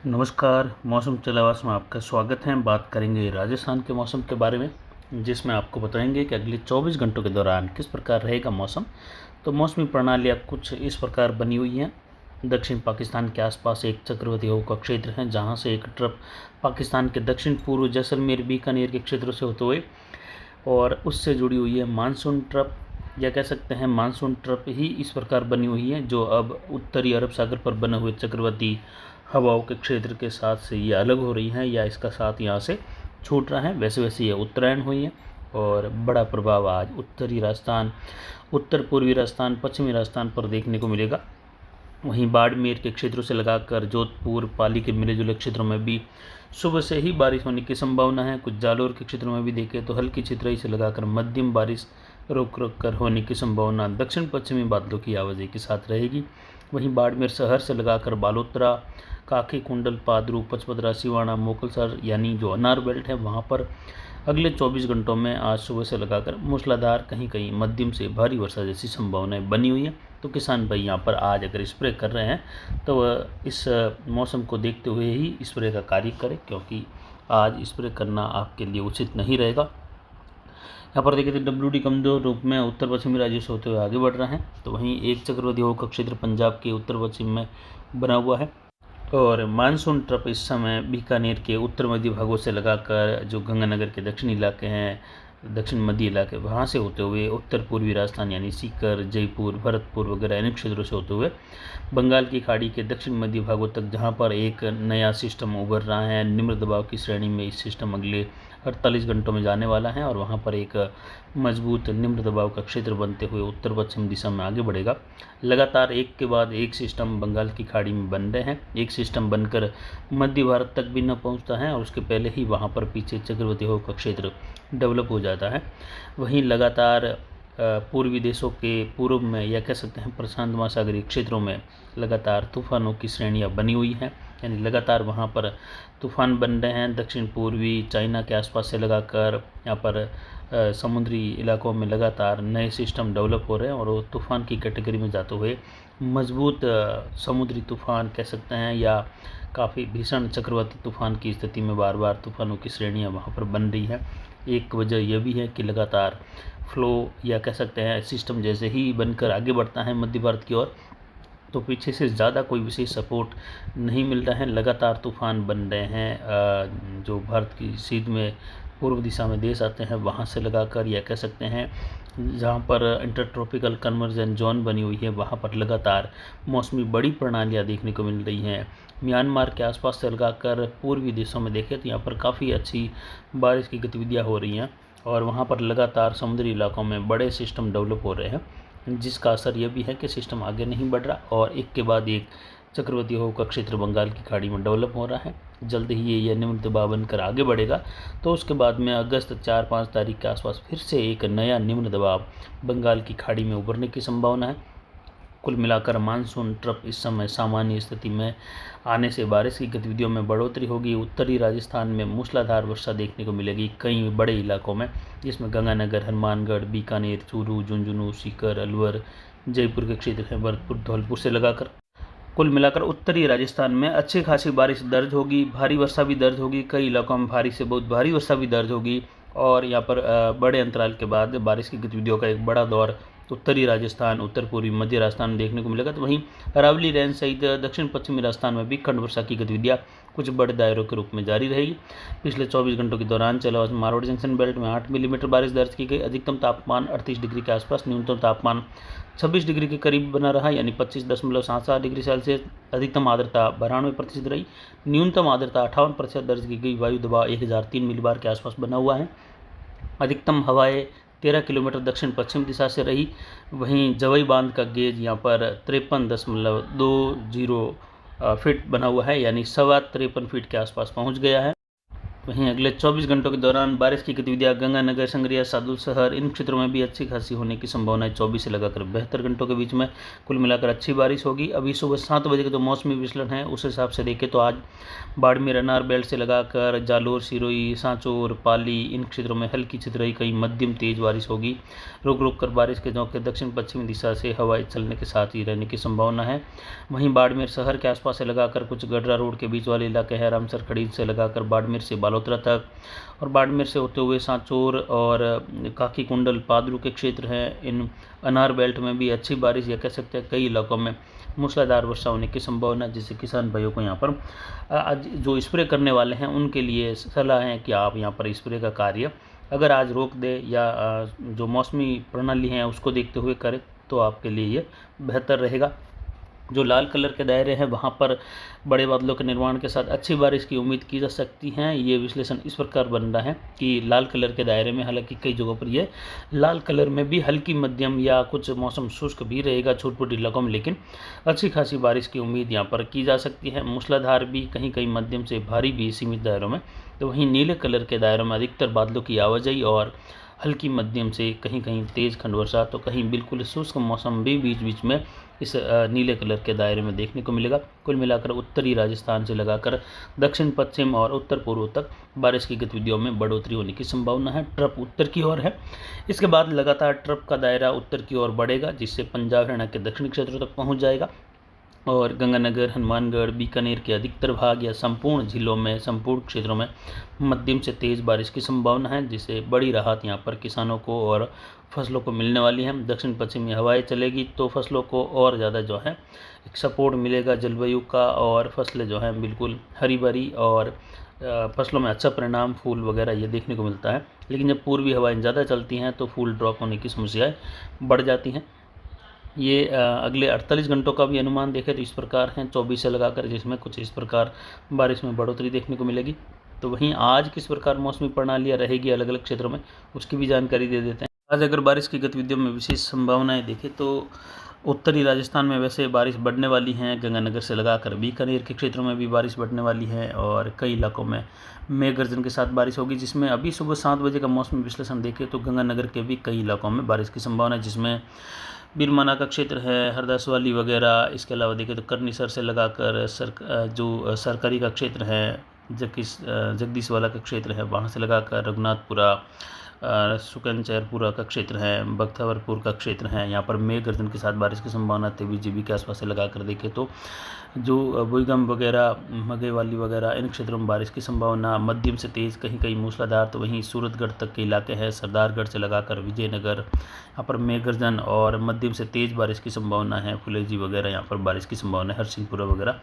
नमस्कार, मौसम चलावास में आपका स्वागत है। बात करेंगे राजस्थान के मौसम के बारे में, जिसमें आपको बताएंगे कि अगले 24 घंटों के दौरान किस प्रकार रहेगा मौसम। तो मौसमी प्रणाली अब कुछ इस प्रकार बनी हुई है। दक्षिण पाकिस्तान के आसपास एक चक्रवाती हवा का क्षेत्र है, जहां से एक ट्रफ पाकिस्तान के दक्षिण पूर्व जैसलमेर बीकानेर के क्षेत्रों से होते हुए और उससे जुड़ी हुई है मानसून ट्रफ, या कह सकते हैं मानसून ट्रफ ही इस प्रकार बनी हुई है, जो अब उत्तरी अरब सागर पर बने हुए चक्रवाती हवाओं के क्षेत्र के साथ से ये अलग हो रही हैं या इसका साथ यहाँ से छूट रहा है। वैसे वैसे ये उत्तरायण हुई है और बड़ा प्रभाव आज उत्तरी राजस्थान, उत्तर पूर्वी राजस्थान, पश्चिमी राजस्थान पर देखने को मिलेगा। वहीं बाड़मेर के क्षेत्रों से लगाकर जोधपुर, पाली के मिले जुले क्षेत्रों में भी सुबह से ही बारिश होने की संभावना है। कुछ जालौर के क्षेत्रों में भी देखें तो हल्की छितराई से लगाकर मध्यम बारिश रुक रुक कर होने की संभावना दक्षिण पश्चिमी बादलों की आवाजाही के साथ रहेगी। वहीं बाड़मेर शहर से लगाकर बालोतरा, काकी कुंडल, पादरू, पचपदरा, सिवाना, मोकलसर यानी जो अनार बेल्ट है वहाँ पर अगले 24 घंटों में आज सुबह से लगाकर मूसलाधार, कहीं कहीं मध्यम से भारी वर्षा जैसी संभावनाएं बनी हुई है। तो किसान भाई यहाँ पर आज अगर स्प्रे कर रहे हैं तो वह इस मौसम को देखते हुए ही स्प्रे का कार्य करें, क्योंकि आज स्प्रे करना आपके लिए उचित नहीं रहेगा। यहाँ पर देखिए तो WD कमजोर रूप में उत्तर पश्चिमी राज्यों से होते हुए आगे बढ़ रहा है। तो वहीं एक चक्रवाती हवा का क्षेत्र पंजाब के उत्तर पश्चिम में बना हुआ है और मानसून ट्रफ इस समय बीकानेर के उत्तर मध्य भागों से लगाकर जो गंगानगर के दक्षिणी इलाके हैं, दक्षिण मध्य इलाके, वहाँ से होते हुए उत्तर पूर्वी राजस्थान यानी सीकर, जयपुर, भरतपुर वगैरह अनेक क्षेत्रों से होते हुए बंगाल की खाड़ी के दक्षिण मध्य भागों तक, जहाँ पर एक नया सिस्टम उभर रहा है। निम्न दबाव की श्रेणी में इस सिस्टम अगले 48 घंटों में जाने वाला है और वहाँ पर एक मजबूत निम्न दबाव का क्षेत्र बनते हुए उत्तर पश्चिम दिशा में आगे बढ़ेगा। लगातार एक के बाद एक सिस्टम बंगाल की खाड़ी में बन रहे हैं। एक सिस्टम बनकर मध्य भारत तक भी न पहुँचता है और उसके पहले ही वहाँ पर पीछे चक्रवाती हवा का क्षेत्र डेवलप हो जाता है। वहीं लगातार पूर्वी देशों के पूर्व में या कह सकते हैं प्रशांत महासागरीय क्षेत्रों में लगातार तूफानों की श्रेणियाँ बनी हुई हैं, यानी लगातार वहाँ पर तूफान बन रहे हैं। दक्षिण पूर्वी चाइना के आसपास से लगाकर यहाँ पर समुद्री इलाकों में लगातार नए सिस्टम डेवलप हो रहे हैं और वो तूफ़ान की कैटेगरी में जाते हुए मजबूत समुद्री तूफ़ान कह सकते हैं या काफ़ी भीषण चक्रवाती तूफ़ान की स्थिति में बार बार तूफ़ानों की श्रेणियाँ वहाँ पर बन रही हैं। एक वजह यह भी है कि लगातार फ्लो या कह सकते हैं सिस्टम जैसे ही बनकर आगे बढ़ता है मध्य भारत की ओर, तो पीछे से ज़्यादा कोई विशेष सपोर्ट नहीं मिल रहा है। लगातार तूफ़ान बन रहे हैं जो भारत की सीध में पूर्व दिशा में देश आते हैं वहाँ से लगाकर, या कह सकते हैं जहाँ पर इंटर ट्रॉपिकल कन्वर्जन जोन बनी हुई है वहाँ पर लगातार मौसमी बड़ी प्रणालियाँ देखने को मिल रही हैं। म्यांमार के आसपास से लगाकर पूर्वी देशों में देखें तो यहाँ पर काफ़ी अच्छी बारिश की गतिविधियाँ हो रही हैं और वहाँ पर लगातार समुद्री इलाकों में बड़े सिस्टम डेवलप हो रहे हैं, जिसका असर यह भी है कि सिस्टम आगे नहीं बढ़ रहा और एक के बाद एक चक्रवाती हवा का क्षेत्र बंगाल की खाड़ी में डेवलप हो रहा है। जल्द ही ये निम्न दबाव बनकर आगे बढ़ेगा, तो उसके बाद में अगस्त 4-5 तारीख के आसपास फिर से एक नया निम्न दबाव बंगाल की खाड़ी में उभरने की संभावना है। कुल मिलाकर मानसून ट्रफ इस समय सामान्य स्थिति में आने से बारिश की गतिविधियों में बढ़ोतरी होगी। उत्तरी राजस्थान में मूसलाधार वर्षा देखने को मिलेगी कई बड़े इलाकों में, जिसमें गंगानगर, हनुमानगढ़, बीकानेर, चूरू, झुंझुनू, सीकर, अलवर, जयपुर के क्षेत्र हैं, भरतपुर, धौलपुर से लगाकर कुल मिलाकर उत्तरी राजस्थान में अच्छी खासी बारिश दर्ज होगी। भारी वर्षा भी दर्ज होगी, कई इलाकों में भारी से बहुत भारी वर्षा भी दर्ज होगी और यहाँ पर बड़े अंतराल के बाद बारिश की गतिविधियों का एक बड़ा दौर उत्तरी राजस्थान, उत्तर पूर्वी मध्य राजस्थान में देखने को मिलेगा। तो वहीं अरावली रेंज सहित दक्षिण पश्चिमी राजस्थान में भी खंड वर्षा की गतिविधियाँ कुछ बड़े दायरों के रूप में जारी रहेगी। पिछले 24 घंटों के दौरान चलावास मारोड़ जंक्शन बेल्ट में 8 मिलीमीटर बारिश दर्ज की गई। अधिकतम तापमान 38 डिग्री के आसपास, न्यूनतम तापमान 26 डिग्री के करीब बना रहा, यानी 25.77 डिग्री सेल्सियस। अधिकतम आर्द्रता 92% रही, न्यूनतम आर्द्रता 58% दर्ज की गई। वायु दबाव 1003 मिलीबार के आसपास बना हुआ है। अधिकतम हवाएं 13 किलोमीटर दक्षिण पश्चिम दिशा से रही। वहीं जवई बांध का गेज यहाँ पर 53.20 फीट बना हुआ है, यानी 53 फीट के आसपास पहुँच गया है। वहीं अगले 24 घंटों के दौरान बारिश की गतिविधियां गंगानगर, संगरिया, सादुलशहर इन क्षेत्रों में भी अच्छी खासी होने की संभावना है। 24 से लगाकर 72 घंटों के बीच में कुल मिलाकर अच्छी बारिश होगी। अभी सुबह 7 बजे का जो मौसमी विश्लेषण है उस हिसाब से देखें तो आज बाड़मेर, अनार बेल्ट से लगाकर जालोर, सिरोही, सांचौर, पाली इन क्षेत्रों में हल्की छितरई, कहीं मध्यम तेज बारिश होगी। रुक रुक कर बारिश के झोंके दक्षिण पश्चिमी दिशा से हवाएं चलने के साथ ही रहने की संभावना है। वहीं बाड़मेर शहर के आसपास से लगाकर कुछ गडरा रोड के बीच वाले इलाके हैं, रामसर खड़ीद से लगाकर बाड़मेर से बालोतरा तक, और बाड़मेर से होते हुए सांचौर और काकी कुंडल, पादरू के क्षेत्र हैं। इन अनार बेल्ट में भी अच्छी बारिश या कह सकते हैं कई इलाकों में मूसलाधार वर्षा होने की संभावना है, जिससे किसान भाइयों को यहाँ पर आज जो स्प्रे करने वाले हैं उनके लिए सलाह है कि आप यहाँ पर स्प्रे का कार्य अगर आज रोक दें या जो मौसमी प्रणाली है उसको देखते हुए करें तो आपके लिए ये बेहतर रहेगा। जो लाल कलर के दायरे हैं वहाँ पर बड़े बादलों के निर्माण के साथ अच्छी बारिश की उम्मीद की जा सकती है। ये विश्लेषण इस प्रकार बन रहा है कि लाल कलर के दायरे में हालांकि कई जगहों पर ये लाल कलर में भी हल्की मध्यम या कुछ मौसम शुष्क भी रहेगा छोटे-छोटे इलाकों में, लेकिन अच्छी खासी बारिश की उम्मीद यहाँ पर की जा सकती है। मूसलाधार भी, कहीं कहीं मध्यम से भारी भी सीमित दायरों में। तो वहीं नीले कलर के दायरों में अधिकतर बादलों की आवाजाही और हल्की मध्यम से कहीं कहीं तेज़ खंड वर्षा, तो कहीं बिल्कुल शुष्क मौसम भी बीच बीच में इस नीले कलर के दायरे में देखने को मिलेगा। कुल मिलाकर उत्तरी राजस्थान से लगाकर दक्षिण पश्चिम और उत्तर पूर्व तक बारिश की गतिविधियों में बढ़ोतरी होने की संभावना है। ट्रफ उत्तर की ओर है, इसके बाद लगातार ट्रफ का दायरा उत्तर की ओर बढ़ेगा, जिससे पंजाब, हरियाणा के दक्षिणी क्षेत्रों तक पहुँच जाएगा और गंगानगर, हनुमानगढ़, बीकानेर के अधिकतर भाग या संपूर्ण जिलों में, संपूर्ण क्षेत्रों में मध्यम से तेज़ बारिश की संभावना है, जिससे बड़ी राहत यहाँ पर किसानों को और फसलों को मिलने वाली है। दक्षिण पश्चिमी हवाएं चलेगी तो फसलों को और ज़्यादा जो है एक सपोर्ट मिलेगा जलवायु का, और फसलें जो हैं बिल्कुल हरी भरी और फसलों में अच्छा परिणाम, फूल वगैरह ये देखने को मिलता है। लेकिन जब पूर्वी हवाएं ज़्यादा चलती हैं तो फूल ड्रॉप होने की समस्याएँ बढ़ जाती हैं। ये अगले 48 घंटों का भी अनुमान देखें तो इस प्रकार हैं 24 से लगाकर, जिसमें कुछ इस प्रकार बारिश में बढ़ोतरी देखने को मिलेगी। तो वहीं आज किस प्रकार मौसमी प्रणालियाँ रहेगी अलग अलग क्षेत्रों में, उसकी भी जानकारी दे देते हैं। आज अगर बारिश की गतिविधियों में विशेष संभावनाएं देखें तो उत्तरी राजस्थान में वैसे बारिश बढ़ने वाली हैं, गंगानगर से लगाकर बीकानेर के क्षेत्रों में भी बारिश बढ़ने वाली है और कई इलाकों में मेघ गर्जन के साथ बारिश होगी। जिसमें अभी सुबह 7 बजे का मौसमी विश्लेषण देखें तो गंगानगर के भी कई इलाकों में बारिश की संभावना है, जिसमें बिरमाना का क्षेत्र है, हरदासवाली वगैरह। इसके अलावा देखें तो करनीसर से लगाकर जो सरकारी का क्षेत्र है, जगदीश वाला का क्षेत्र है, वहाँ से लगाकर रघुनाथपुरा, सुकनचैरपुरा का क्षेत्र है, बख्तावरपुर का क्षेत्र है, यहाँ पर मेघ गर्जन के साथ बारिश की संभावना 23 GB के आसपास से लगाकर देखें तो जो बुईगम वगैरह, मगेवाली वगैरह इन क्षेत्रों में बारिश की संभावना मध्यम से तेज़, कहीं कहीं मूसलाधार। तो वहीं सूरतगढ़ तक के इलाके हैं, सरदारगढ़ से लगाकर विजयनगर, यहाँ पर मेघ गर्जन और मध्यम से तेज़ बारिश की संभावना है। फुलेजी वगैरह यहाँ पर बारिश की संभावना है, हरसिंहपुरा वगैरह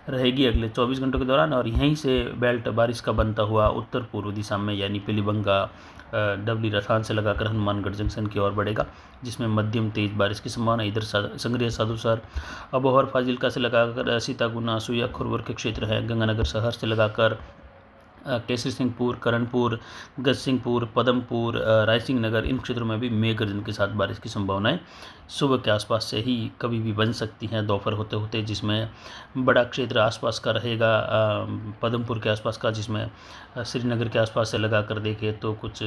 रहेगी अगले 24 घंटों के दौरान। और यहीं से बेल्ट बारिश का बनता हुआ उत्तर पूर्व दिशा में यानी पिलीबंगा, डबली रसान से लगाकर हनुमानगढ़ जंक्शन की ओर बढ़ेगा, जिसमें मध्यम तेज बारिश की संभावना। इधर संग्रिया, सादुसर, अबोहर, फाजिल्का से लगाकर सीतागुना, सुइया, खुरवर के क्षेत्र है, गंगानगर शहर से लगाकर केसरी सिंहपुर, करणपुर, गजसिंहपुर, पदमपुर, रायसिंह नगर इन क्षेत्रों में भी मेघ गर्जन के साथ बारिश की संभावनाएं सुबह के आसपास से ही कभी भी बन सकती हैं दोपहर होते होते, जिसमें बड़ा क्षेत्र आसपास का रहेगा पदमपुर के आसपास का, जिसमें श्रीनगर के आसपास से लगा कर देखें तो कुछ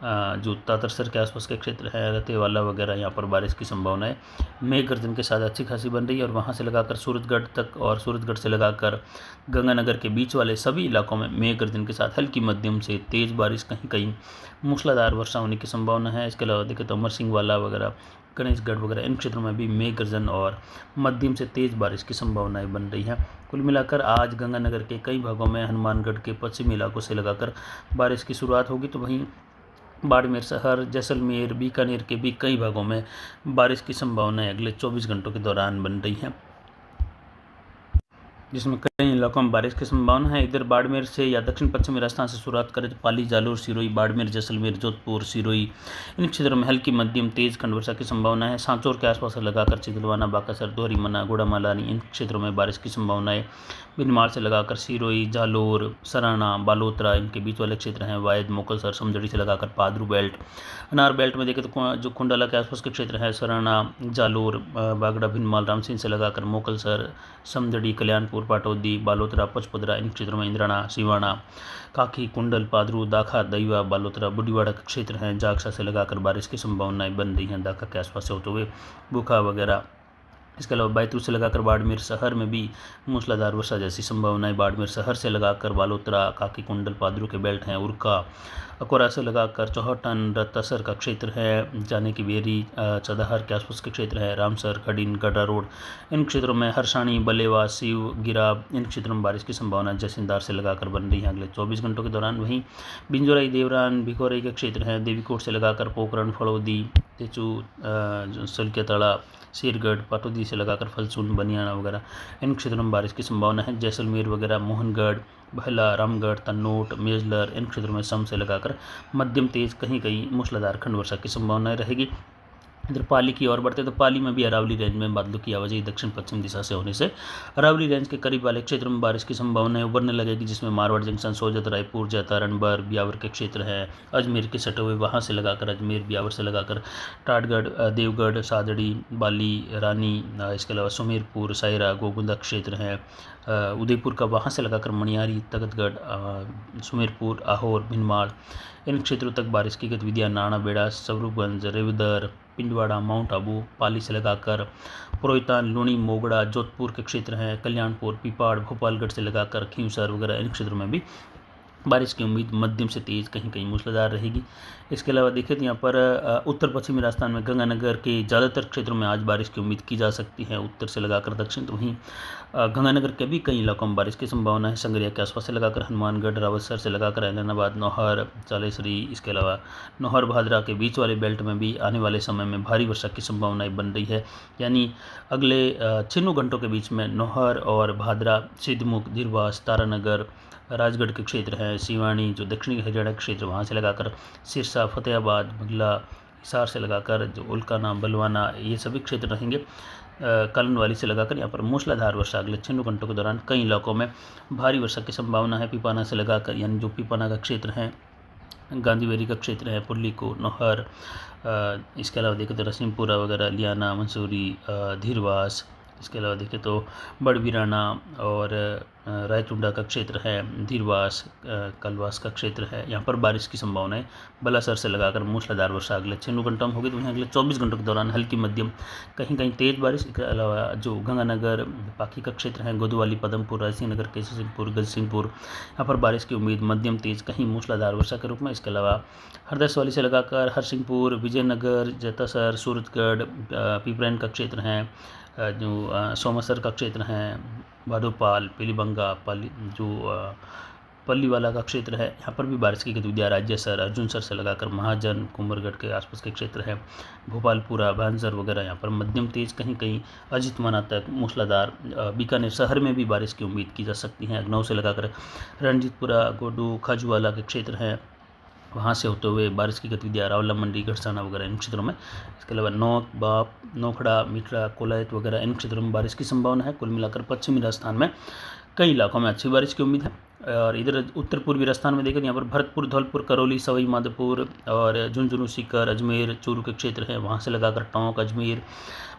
जो तातरसर के आसपास के क्षेत्र है, रतेवाला वगैरह, यहाँ पर बारिश की संभावना है मेघ गर्जन के साथ अच्छी खासी बन रही है। और वहाँ से लगाकर सूरतगढ़ तक और सूरतगढ़ से लगाकर गंगानगर के बीच वाले सभी इलाकों में मेघ गर्जन के साथ हल्की मध्यम से तेज़ बारिश, कहीं कहीं मूसलाधार वर्षा होने की संभावना है। इसके अलावा देखें तो अमर सिंह वाला वगैरह, गणेशगढ़ वगैरह इन क्षेत्रों में भी मेघ गर्जन और मध्यम से तेज़ बारिश की संभावनाएं बन रही हैं। कुल मिलाकर आज गंगानगर के कई भागों में, हनुमानगढ़ के पश्चिमी इलाकों से लगाकर बारिश की शुरुआत होगी। तो वहीं बाड़मेर शहर, जैसलमेर, बीकानेर के भी कई भागों में बारिश की संभावनाएं अगले 24 घंटों के दौरान बन रही हैं, जिसमें कई इलाकों में बारिश की संभावना है। इधर बाड़मेर से या दक्षिण पश्चिमी राजस्थान से शुरुआत करें तो पाली, जालोर, सिरोही, बाड़मेर, जैसलमेर, जोधपुर, सिरोही इन क्षेत्रों में हल्की मध्यम तेज खंड वर्षा की संभावना है। सांचौर के आसपास से लगाकर चिंतलवाना, बाकासर, दोहरीमना, गुड़ामालानी इन क्षेत्रों में बारिश की संभावना है। बिनमाल से लगाकर सिरोही, जालोर, सराना, बालोतरा इनके बीच वाले क्षेत्र हैं, वायद, मोकलसर, समझड़ी से लगाकर पादरू बेल्ट। अनार बेल्ट में देखें तो जो कुंडला के आसपास के क्षेत्र हैं, सराना, जालोर, बागड़ा, भिनमाल, रामसिंह से लगाकर मोकलसर, समझड़ी, कल्याणपुर रायपुर, पाटौदी, बालोतरा, पचपदरा, इन क्षेत्रों में इंद्राणा, सिवाना, काकी, कुंडल, पादरू, दाखा, दईवा, बालोतरा, बुढ़ीवाड़ा का क्षेत्र है, जागसा से लगाकर बारिश की संभावनाएं बन रही हैं। दाखा के आसपास से होते हुए बुखा वगैरह, इसके अलावा बैतूल से लगाकर बाड़मेर शहर में भी मूसलाधार वर्षा जैसी संभावनाएं। बाड़मेर शहर से लगाकर बालोतरा, काकी, कुंडल, पादरू के बेल्ट हैं, उरका, अकोरा से लगाकर चौहटन, रत्तासर का क्षेत्र है, जाने की बेरी, चदाहर के आसपास के क्षेत्र है, रामसर, खडीन, गड्ढा रोड, इन क्षेत्रों में हरसाणी, बलेवा, शिव, गिराब, इन क्षेत्रों में बारिश की संभावना जैसिंदार से लगाकर बन रही है अगले 24 घंटों के दौरान। वहीं बिंजोराई, देवरान, भिखोरई के क्षेत्र हैं, देवीकोट से लगाकर पोखरण, फड़ौदी, तेचू, सलकेतड़ा, शेरगढ़, पाटौदी से लगाकर फलसून, बनियाना वगैरह, इन क्षेत्रों में बारिश की संभावना है। जैसलमेर वगैरह, मोहनगढ़, बहला, रामगढ़, तन्नोट, मेजलर, इन क्षेत्रों में सम से लगाकर मध्यम तेज कहीं कहीं मूसलाधार खंड वर्षा की संभावना रहेगी। इधर पाली की ओर बढ़ते तो पाली में भी अरावली रेंज में बादलों की आवाजाही दक्षिण पश्चिम दिशा से होने से अरावली रेंज के करीब वाले क्षेत्रों में बारिश की संभावना उभरने लगेगी, जिसमें मारवाड़ जंक्शन, सोजत, रायपुर, जैतारण, बर, ब्यावर के क्षेत्र हैं, अजमेर के सटे हुए वहाँ से लगाकर अजमेर, ब्यावर से लगाकर टाटगढ़, देवगढ़, सादड़ी, बाली, रानी, इसके अलावा सुमेरपुर, सायरा, गोगुंदा क्षेत्र हैं, उदयपुर का वहाँ से लगाकर मणियारी, तगतगढ़, सुमेरपुर, आहोर, भिनमाल, इन क्षेत्रों तक बारिश की गतिविधियाँ नाना बेड़ा, स्वरूपगंज, रेवदर, पिंडवाड़ा, माउंट आबू, पाली से लगाकर पुरोहितान, लूणी, मोगड़ा, जोधपुर के क्षेत्र हैं, कल्याणपुर, पिपाड़, भोपालगढ़ से लगाकर खींवसर वगैरह, इन क्षेत्रों में भी बारिश की उम्मीद मध्यम से तेज कहीं कहीं मूसलाधार रहेगी। इसके अलावा देखें तो यहाँ पर उत्तर पश्चिमी राजस्थान में गंगानगर के ज़्यादातर क्षेत्रों में आज बारिश की उम्मीद की जा सकती है, उत्तर से लगाकर दक्षिण। तो वहीं गंगानगर के भी कई इलाकों में बारिश की संभावना है, संगरिया के आसपास से लगाकर हनुमानगढ़, रावतसर से लगाकर ऐलनाबाद, नौहर, चालेसरी, इसके अलावा नौहर भादरा के बीच वाले बेल्ट में भी आने वाले समय में भारी वर्षा की संभावनाएं बन रही है। यानी अगले 6 घंटों के बीच में नौहर और भादरा, सिद्धमुख, धीरवास, तारानगर, राजगढ़ के क्षेत्र हैं, सिवानी जो दक्षिणी हरियाणा के क्षेत्र वहाँ से लगाकर सिरसा, फतेहाबाद, बंगला, हिसार से लगाकर जो उल्काना, बलवाना, ये सभी क्षेत्र रहेंगे। कालनवाली से लगाकर यहाँ पर मूसलाधार वर्षा अगले 6 घंटों के दौरान कई इलाकों में भारी वर्षा की संभावना है। पिपाना से लगाकर यानी जो पिपाना का क्षेत्र है, गांधीवेरी का क्षेत्र है, पुरली को, नौहर, इसके अलावा देखें तो रसीमपुरा वगैरह, लियाना, मंसूरी, धीरवास, इसके अलावा देखें तो बड़बीराना और रायतुंडा का क्षेत्र है, धीरवास, कलवास का क्षेत्र है, यहाँ पर बारिश की संभावना है। बलासर से लगाकर मूसलाधार वर्षा अगले 6 घंटों में होगी। तो वहीं अगले 24 घंटों के दौरान हल्की मध्यम कहीं कहीं तेज बारिश। इसके अलावा जो गंगानगर, पाखी का क्षेत्र है, गोदवाली, पदमपुर, रायसिंह नगर, केसरसिंहपुर, गजसिंहपुर, यहाँ पर बारिश की उम्मीद मध्यम तेज कहीं मूसलाधार वर्षा के रूप में। इसके अलावा हरदसवाली से लगाकर हरसिंहपुर, विजयनगर, जैतासर, सूरतगढ़, पिपरैन का क्षेत्र है, जो सोमासर का क्षेत्र है, भादोपाल, पीलीबंगा, पल्लीवाला का क्षेत्र है, यहाँ पर भी बारिश की गतिविधियाँ राज्यसर, अर्जुनसर से लगाकर महाजन, कुंभरगढ़ के आसपास के क्षेत्र है, भोपालपुरा, भांजर वगैरह, यहाँ पर मध्यम तेज कहीं कहीं अजितमाना तक मूसलाधार। बीकानेर शहर में भी बारिश की उम्मीद की जा सकती है। अगनौ से लगाकर रणजीतपुरा, गोडू, खाजूवाला के क्षेत्र हैं, वहाँ से होते हुए बारिश की गतिविधियाँ रावला मंडी, गढ़साना वगैरह इन क्षेत्रों में। इसके अलावा नौक, बाप, नोखड़ा, मिठड़ा, कोलायत वगैरह इन क्षेत्रों में बारिश की संभावना है। कुल मिलाकर पश्चिमी राजस्थान में कई इलाकों में अच्छी बारिश की उम्मीद है। और इधर उत्तर पूर्वी राजस्थान में देखें यहाँ पर भरतपुर, धौलपुर, करौली, सवाई माधोपुर और झुंझुनू, सीकर, अजमेर, चूरू के क्षेत्र हैं, वहाँ से लगाकर टोंक, अजमेर,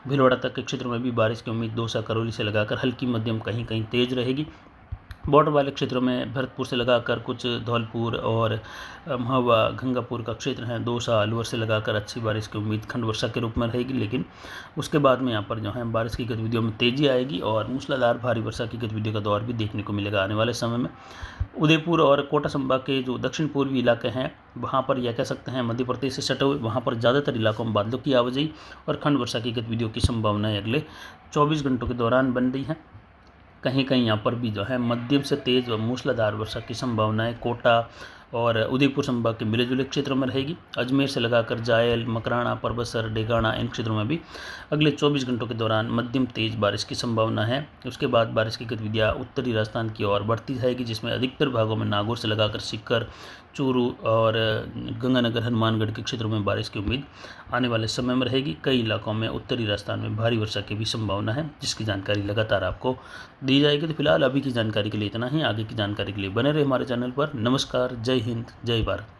भीलवाड़ा तक के क्षेत्रों में भी बारिश की उम्मीद दौसा, करौली से लगाकर हल्की मध्यम कहीं कहीं तेज रहेगी। बॉर्डर वाले क्षेत्रों में भरतपुर से लगाकर कुछ धौलपुर और महुआ, गंगापुर का क्षेत्र है, दौसा, अलवर से लगाकर अच्छी बारिश की उम्मीद खंड वर्षा के रूप में रहेगी। लेकिन उसके बाद में यहाँ पर जो है बारिश की गतिविधियों में तेजी आएगी और मूसलाधार भारी वर्षा की गतिविधियों का दौर भी देखने को मिलेगा आने वाले समय में। उदयपुर और कोटा संभाग के जो दक्षिण पूर्वी इलाके हैं वहाँ पर यह कह सकते हैं मध्य प्रदेश से सटे हुए, वहाँ पर ज़्यादातर इलाकों में बादलों की आवाजाही और खंड वर्षा की गतिविधियों की संभावनाएं अगले 24 घंटों के दौरान बन रही हैं। कहीं कहीं यहाँ पर भी जो है मध्यम से तेज व मूसलाधार वर्षा की संभावनाएं कोटा और उदयपुर संभाग के मिले जुले क्षेत्रों में रहेगी। अजमेर से लगाकर जायल, मकराना, परबसर, डेगाना इन क्षेत्रों में भी अगले 24 घंटों के दौरान मध्यम तेज बारिश की संभावना है। उसके बाद बारिश की गतिविधियाँ उत्तरी राजस्थान की ओर बढ़ती जाएगी, जिसमें अधिकतर भागों में नागौर से लगाकर सीकर, चूरू और गंगानगर, हनुमानगढ़ के क्षेत्रों में बारिश की उम्मीद आने वाले समय में रहेगी। कई इलाकों में उत्तरी राजस्थान में भारी वर्षा की भी संभावना है, जिसकी जानकारी लगातार आपको दी जाएगी। तो फिलहाल अभी की जानकारी के लिए इतना ही। आगे की जानकारी के लिए बने रहे हमारे चैनल पर। नमस्कार, जय हिंद, जय भारत।